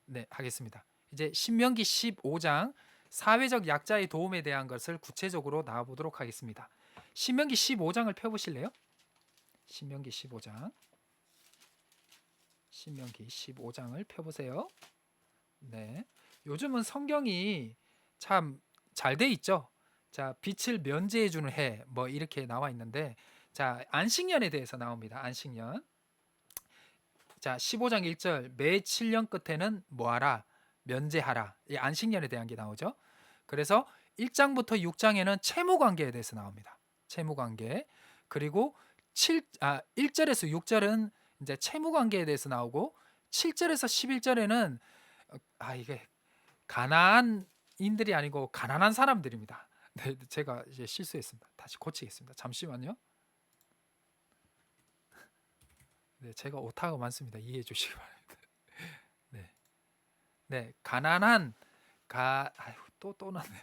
네, 하겠습니다. 이제 신명기 15장 사회적 약자의 도움에 대한 것을 구체적으로 나와보도록 하겠습니다. 신명기 15장을 펴보실래요? 신명기 15장. 신명기 15장을 펴보세요. 네. 요즘은 성경이 참 잘 돼 있죠. 자, 빛을 면제해 주는 해, 뭐 이렇게 나와 있는데, 자, 안식년에 대해서 나옵니다. 안식년. 자, 15장 1절, 매 7년 끝에는 뭐하라? 면제하라. 이 안식년에 대한 게 나오죠. 그래서 1장부터 6장에는 채무 관계에 대해서 나옵니다. 채무 관계. 그리고 1절에서 6절은 이제 채무 관계에 대해서 나오고, 7절에서 11절에는 이게 가나안인들이 아니고 가난한 사람들입니다. 네, 제가 이제 실수했습니다. 다시 고치겠습니다. 잠시만요. 네, 제가 오타가 많습니다. 이해해 주시기 바랍니다. 네, 네, 가난한 또 나네요.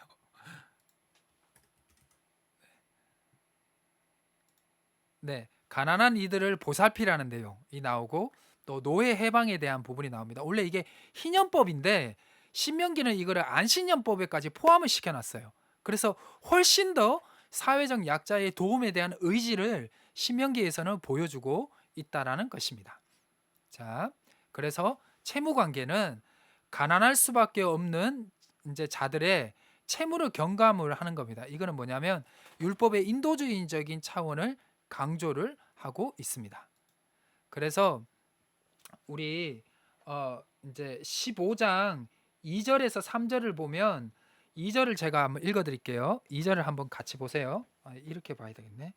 네, 가난한 이들을 보살피라는 내용이 나오고 또 노예 해방에 대한 부분이 나옵니다. 원래 이게 희년법인데 신명기는 이거를 안식년법에까지 포함을 시켜놨어요. 그래서 훨씬 더 사회적 약자의 도움에 대한 의지를 신명기에서는 보여주고 있다라는 것입니다. 자, 그래서 채무 관계는 가난할 수밖에 없는 이제 자들의 채무를 경감을 하는 겁니다. 이거는 뭐냐면 율법의 인도주의적인 차원을 강조를 하고 있습니다. 그래서 우리 이제 15장 2절에서 3절을 보면 2절을 제가 한번 읽어 드릴게요. 2절을 한번 같이 보세요. 이렇게 봐야 되겠네.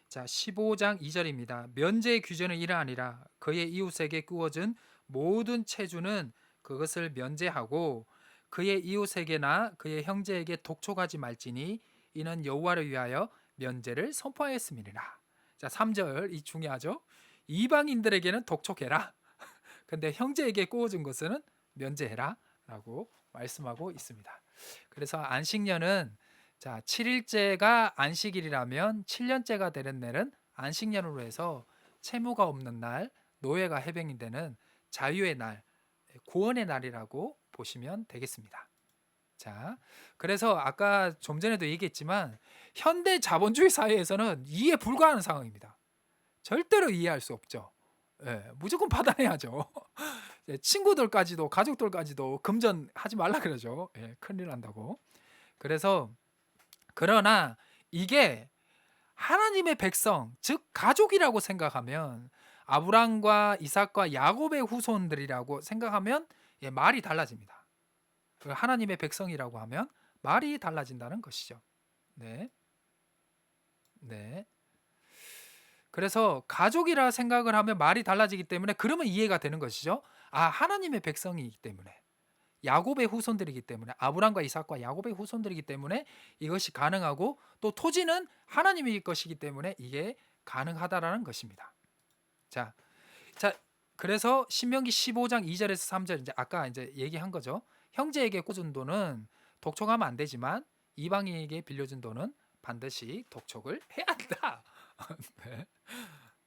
자, 15장 2절입니다. 면제 규제는 이러하니라. 그의 이웃에게 꾸어진 모든 체주는 그것을 면제하고 그의 이웃에게나 그의 형제에게 독촉하지 말지니 이는 여호와를 위하여 면제를 선포하였음이니라. 자, 3절 이 중요하죠. 이방인들에게는 독촉해라. 근데 형제에게 꾸어진 것은 면제해라라고 말씀하고 있습니다. 그래서 안식년은 자, 7일째가 안식일이라면 7년째가 되는 날은 안식년으로 해서 채무가 없는 날, 노예가 해병이 되는 자유의 날, 구원의 날이라고 보시면 되겠습니다. 자, 그래서 아까 좀 전에도 얘기했지만 현대 자본주의 사회에서는 이해 불가하는 상황입니다. 절대로 이해할 수 없죠. 무조건 받아내야죠. 친구들까지도 가족들까지도 금전하지 말라 그러죠. 큰일 난다고. 그래서 그러나 이게 하나님의 백성, 즉 가족이라고 생각하면 아브람과 이삭과 야곱의 후손들이라고 생각하면 말이 달라집니다. 하나님의 백성이라고 하면 말이 달라진다는 것이죠. 네. 네. 그래서 가족이라 생각을 하면 말이 달라지기 때문에 그러면 이해가 되는 것이죠. 하나님의 백성이기 때문에. 야곱의 후손들이기 때문에 아브람과 이삭과 야곱의 후손들이기 때문에 이것이 가능하고 또 토지는 하나님의 것이기 때문에 이게 가능하다라는 것입니다. 자, 자 그래서 신명기 15장 2절에서 3절 이제 아까 이제 얘기한 거죠. 형제에게 꽂은 돈은 독촉하면 안 되지만 이방인에게 빌려준 돈은 반드시 독촉을 해야 한다. 네.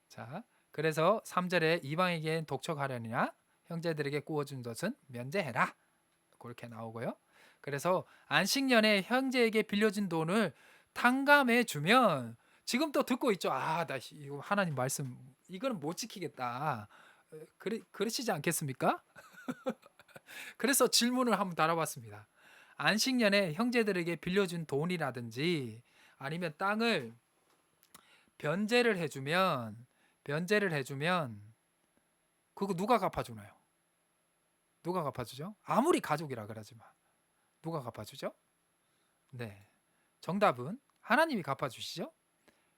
자, 그래서 3절에 이방에겐 독촉하려니나 형제들에게 꾸어준 것은 면제해라. 그렇게 나오고요. 그래서 안식년에 형제에게 빌려준 돈을 탕감해 주면 지금 또 듣고 있죠. 나 이거 하나님 말씀 이거는 못 지키겠다. 그러시지 않겠습니까? 그래서 질문을 한번 달아봤습니다. 안식년에 형제들에게 빌려준 돈이라든지 아니면 땅을 변제를 해주면 그거 누가 갚아주나요? 누가 갚아주죠? 아무리 가족이라 그러지만 누가 갚아주죠? 네. 정답은 하나님이 갚아주시죠.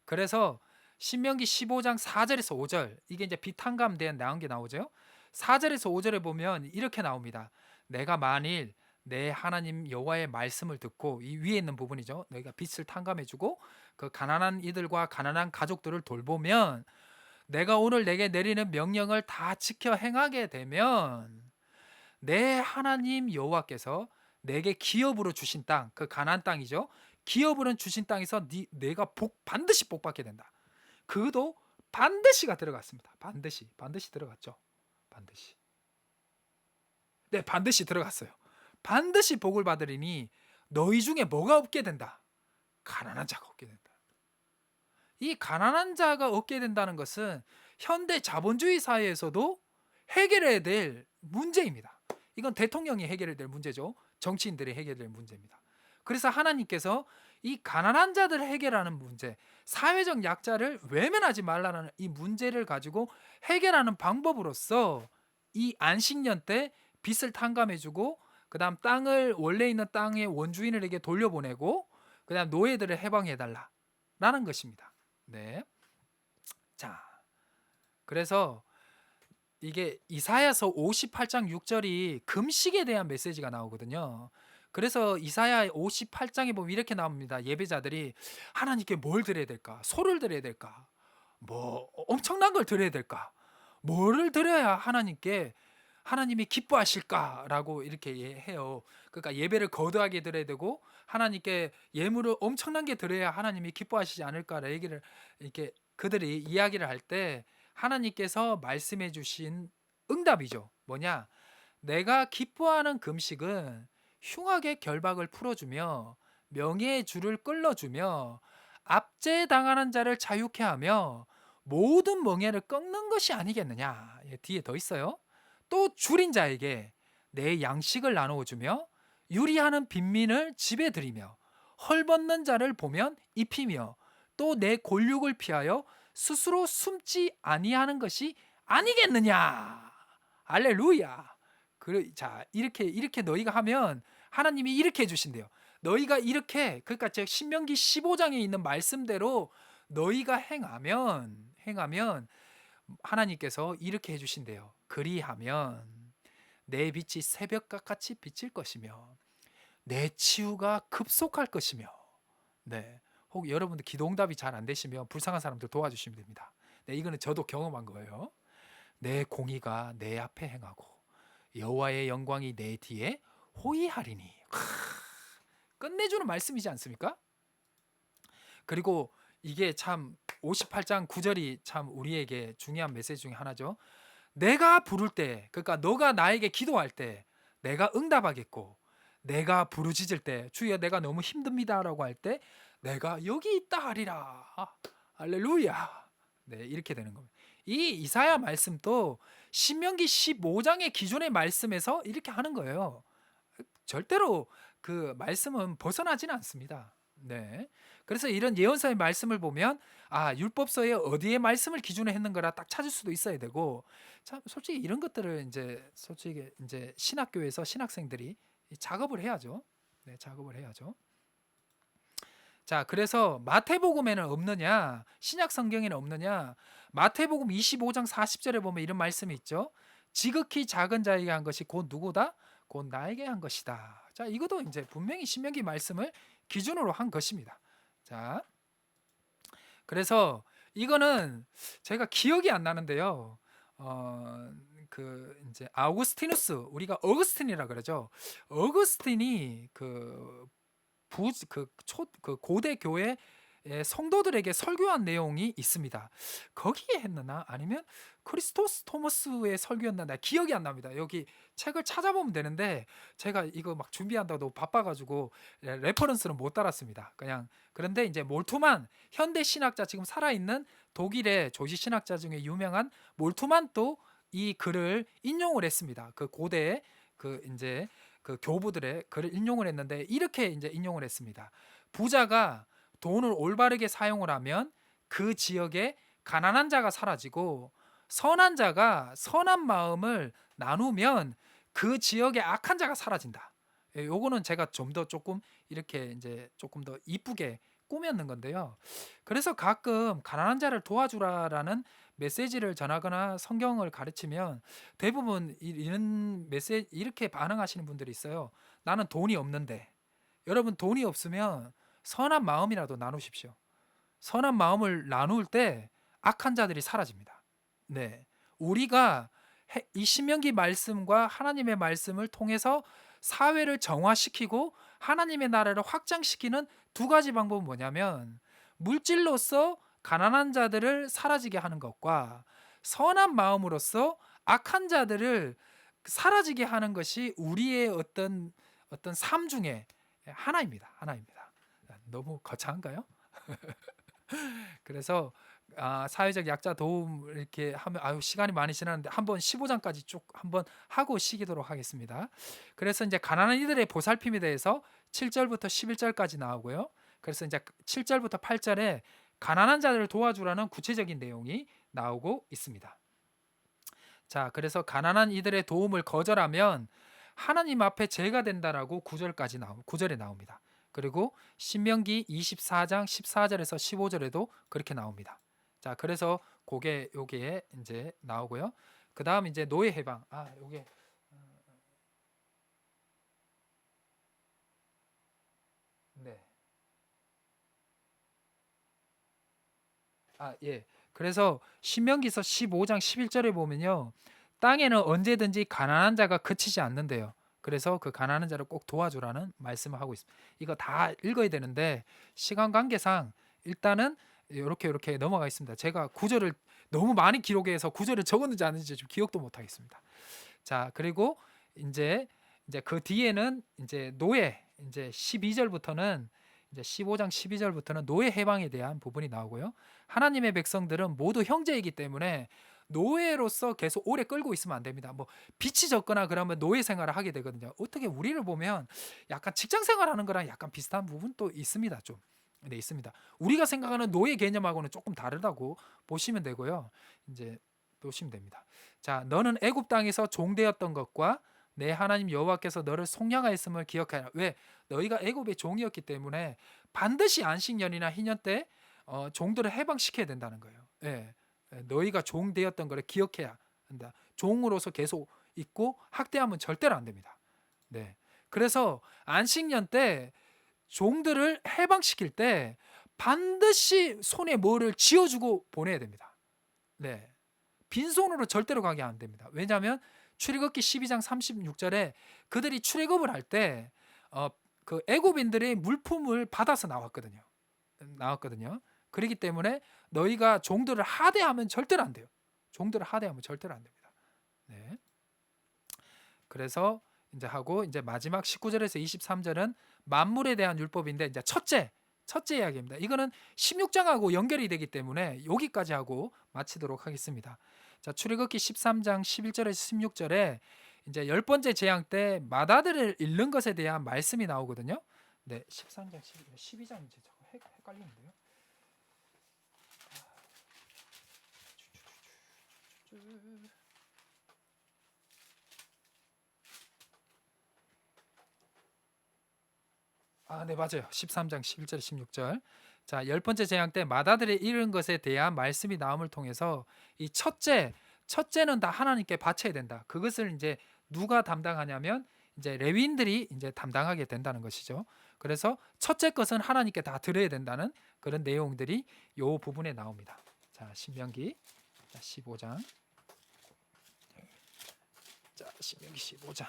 그래서 신명기 15장 4절에서 5절 이게 이제 비탄감 대한 나온 게 나오죠. 4절에서 5절에 보면 이렇게 나옵니다. 내가 만일 내 하나님 여호와의 말씀을 듣고 이 위에 있는 부분이죠. 너희가 빚을 탕감해주고 그 가난한 이들과 가난한 가족들을 돌보면 내가 오늘 내게 내리는 명령을 다 지켜 행하게 되면 내 하나님 여호와께서 내게 기업으로 주신 땅, 그 가나안 땅이죠. 기업으로 주신 땅에서 내가 반드시 복받게 된다. 그도 반드시가 들어갔습니다. 반드시 들어갔죠. 반드시. 네, 반드시 들어갔어요. 반드시 복을 받으리니 너희 중에 뭐가 없게 된다? 가난한 자가 없게 된다. 이 가난한 자가 얻게 된다는 것은 현대 자본주의 사회에서도 해결해야 될 문제입니다. 이건 대통령이 해결해야 될 문제죠. 정치인들이 해결해야 될 문제입니다. 그래서 하나님께서 이 가난한 자들을 해결하는 문제, 사회적 약자를 외면하지 말라는 이 문제를 가지고 해결하는 방법으로서 이 안식년 때 빚을 탕감해주고, 그다음 땅을 원래 있는 땅의 원주인에게 돌려보내고, 그다음 노예들을 해방해달라라는 것입니다. 네. 자, 그래서 이게 이사야서 58장 6절이 금식에 대한 메시지가 나오거든요. 그래서 이사야 58장에 보면 이렇게 나옵니다. 예배자들이 하나님께 뭘 드려야 될까? 소를 드려야 될까? 뭐 엄청난 걸 드려야 될까? 뭐를 드려야 하나님께 하나님이 기뻐하실까라고 이렇게 해요. 그러니까 예배를 거두하게 드려야 되고 하나님께 예물을 엄청난 게 드려야 하나님이 기뻐하시지 않을까라 얘기를 이렇게 그들이 이야기를 할 때 하나님께서 말씀해 주신 응답이죠. 뭐냐? 내가 기뻐하는 금식은 흉악의 결박을 풀어주며 명예의 줄을 끌어주며 압제당하는 자를 자유케 하며 모든 멍에를 꺾는 것이 아니겠느냐. 예, 뒤에 더 있어요. 또 줄인 자에게 내 양식을 나누어 주며 유리하는 빈민을 집에 들이며 헐벗는 자를 보면 입히며 또 내 골육을 피하여 스스로 숨지 아니하는 것이 아니겠느냐. 할렐루야. 자, 이렇게 너희가 하면 하나님이 이렇게 해주신대요. 너희가 이렇게, 그러니까 제 신명기 15장에 있는 말씀대로 너희가 행하면 하나님께서 이렇게 해주신대요. 그리하면 내 빛이 새벽과 같이 비칠 것이며 내 치유가 급속할 것이며. 네. 혹 여러분들 기도응답이 잘 안 되시면 불쌍한 사람들 도와주시면 됩니다. 네, 이거는 저도 경험한 거예요. 내 공의가 내 앞에 행하고 여호와의 영광이 내 뒤에 호위하리니. 끝내주는 말씀이지 않습니까? 그리고 이게 참 58장 9절이 참 우리에게 중요한 메시지 중에 하나죠. 내가 부를 때, 그러니까 너가 나에게 기도할 때 내가 응답하겠고, 내가 부르짖을 때 주여 내가 너무 힘듭니다라고 할 때 내가 여기 있다 하리라. 할렐루야. 네, 이렇게 되는 겁니다. 이 이사야 말씀도 신명기 15장의 기존의 말씀에서 이렇게 하는 거예요. 절대로 그 말씀은 벗어나지는 않습니다. 네. 그래서 이런 예언서의 말씀을 보면 율법서에 어디에 말씀을 기준으로 했는 거라 딱 찾을 수도 있어야 되고, 참 솔직히 이런 것들을 이제 신학교에서 신학생들이 작업을 해야죠. 네, 작업을 해야죠. 자, 그래서 마태복음에는 없느냐? 신약 성경에는 없느냐? 마태복음 25장 40절에 보면 이런 말씀이 있죠. 지극히 작은 자에게 한 것이 곧 누구다? 곧 나에게 한 것이다. 자, 이것도 이제 분명히 신명기 말씀을 기준으로 한 것입니다. 자, 그래서 이거는 제가 기억이 안 나는데요. 이제 아우구스티누스, 우리가 어거스틴이라 그러죠. 어거스틴이 고대 교회 성도들에게 설교한 내용이 있습니다. 거기에 했느나 아니면 크리스토스 토머스의 설교였나, 나 기억이 안 납니다. 여기 책을 찾아보면 되는데 제가 이거 막 준비한다고 너무 바빠가지고 레퍼런스는 못 따랐습니다. 그냥. 그런데 이제 몰투만, 현대 신학자, 지금 살아있는 독일의 조지 신학자 중에 유명한 몰투만도 이 글을 인용을 했습니다. 그 고대 이제 그 교부들의 글을 인용을 했는데 이렇게 이제 인용을 했습니다. 부자가 돈을 올바르게 사용을 하면 그 지역에 가난한 자가 사라지고, 선한 자가 선한 마음을 나누면 그 지역에 악한 자가 사라진다. 요거는 제가 좀 더 조금 이렇게 이제 조금 더 이쁘게 꾸몄는 건데요. 그래서 가끔 가난한 자를 도와주라라는 메시지를 전하거나 성경을 가르치면 대부분 이런 메시지 이렇게 반응하시는 분들이 있어요. 나는 돈이 없는데. 여러분, 돈이 없으면 선한 마음이라도 나누십시오. 선한 마음을 나눌 때 악한 자들이 사라집니다. 네. 우리가 이 신명기 말씀과 하나님의 말씀을 통해서 사회를 정화시키고 하나님의 나라를 확장시키는 두 가지 방법은 뭐냐면, 물질로서 가난한 자들을 사라지게 하는 것과 선한 마음으로서 악한 자들을 사라지게 하는 것이 우리의 어떤 삶 중에 하나입니다. 하나입니다. 너무 거창한가요? 그래서 사회적 약자 도움 이렇게 하면 시간이 많이 지났는데 한번 15장까지 쭉 한번 하고 쉬기도록 하겠습니다. 그래서 이제 가난한 이들의 보살핌에 대해서 7절부터 11절까지 나오고요. 그래서 이제 7절부터 8절에 가난한 자들을 도와주라는 구체적인 내용이 나오고 있습니다. 자, 그래서 가난한 이들의 도움을 거절하면 하나님 앞에 죄가 된다라고 9절에 나옵니다. 그리고 신명기 24장 14절에서 15절에도 그렇게 나옵니다. 자, 그래서 요게 이제 나오고요. 그다음 이제 노예 해방. 요게 네. 예. 그래서 신명기서 15장 11절에 보면요. 땅에는 언제든지 가난한 자가 그치지 않는데요. 그래서 그 가난한 자를 꼭 도와주라는 말씀을 하고 있습니다. 이거 다 읽어야 되는데 시간 관계상 일단은 이렇게 넘어가겠습니다. 제가 구절을 너무 많이 기록해서 구절을 적었는지 아닌지 좀 기억도 못 하겠습니다. 자, 그리고 이제 그 뒤에는 이제 노예 이제 12절부터는 이제 15장 12절부터는 노예 해방에 대한 부분이 나오고요. 하나님의 백성들은 모두 형제이기 때문에 노예로서 계속 오래 끌고 있으면 안 됩니다. 뭐 빚이 졌거나 그러면 노예 생활을 하게 되거든요. 어떻게 우리를 보면 약간 직장 생활하는 거랑 약간 비슷한 부분도 있습니다. 좀. 네, 있습니다. 우리가 생각하는 노예 개념하고는 조금 다르다고 보시면 되고요. 이제 보시면 됩니다. 자, 너는 애굽 땅에서 종되었던 것과 내 하나님 여호와께서 너를 속량하였음을 기억하라. 왜? 너희가 애굽의 종이었기 때문에 반드시 안식년이나 희년 때 종들을 해방시켜야 된다는 거예요. 예. 너희가 종 되었던 것을 기억해야 한다. 종으로서 계속 있고 학대하면 절대로 안 됩니다. 네. 그래서 안식년 때 종들을 해방시킬 때 반드시 손에 뭐를 쥐어주고 보내야 됩니다. 네. 빈손으로 절대로 가게 안 됩니다. 왜냐하면 출애굽기 12장 36절에 그들이 출애굽을 할 때 그 애굽인들의 물품을 받아서 나왔거든요. 그렇기 때문에 너희가 종들을 하대하면 절대로 안 돼요. 종들을 하대하면 절대로 안 됩니다. 네. 그래서 이제 마지막 19절에서 23절은 만물에 대한 율법인데 이제 첫째 이야기입니다. 이거는 16장하고 연결이 되기 때문에 여기까지 하고 마치도록 하겠습니다. 자, 출애굽기 13장 11절에서 16절에 이제 10번째 재앙 때 맏아들을 잃는 것에 대한 말씀이 나오거든요. 네, 13장 12장 이제 헷갈리는데요. 네, 맞아요. 13장 11절 16절. 자, 10번째 재앙 때 맏아들을 잃은 것에 대한 말씀이 나옴을 통해서 이 첫째는 다 하나님께 바쳐야 된다. 그것을 이제 누가 담당하냐면 이제 레위인들이 이제 담당하게 된다는 것이죠. 그래서 첫째 것은 하나님께 다 드려야 된다는 그런 내용들이 요 부분에 나옵니다. 자, 신명기 15장. 자, 신명기 15장.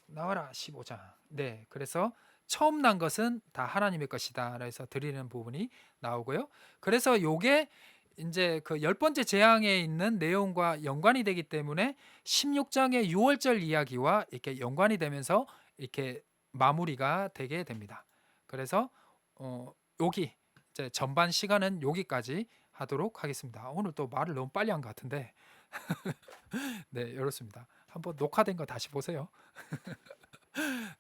나와라 15장. 네, 그래서 처음 난 것은 다 하나님의 것이다. 그래서 드리는 부분이 나오고요. 그래서 요게 이제 그 10번째 재앙에 있는 내용과 연관이 되기 때문에 16장의 6월절 이야기와 이렇게 연관이 되면서 이렇게 마무리가 되게 됩니다. 그래서 여기 이제 전반 시간은 여기까지 하도록 하겠습니다. 오늘 또 말을 너무 빨리 한 것 같은데 네, 이렇습니다. 한번 녹화된 거 다시 보세요.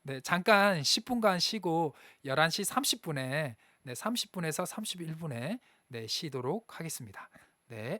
네, 잠깐 10분간 쉬고 11시 30분에 30분에서 31분에 쉬도록 하겠습니다. 네.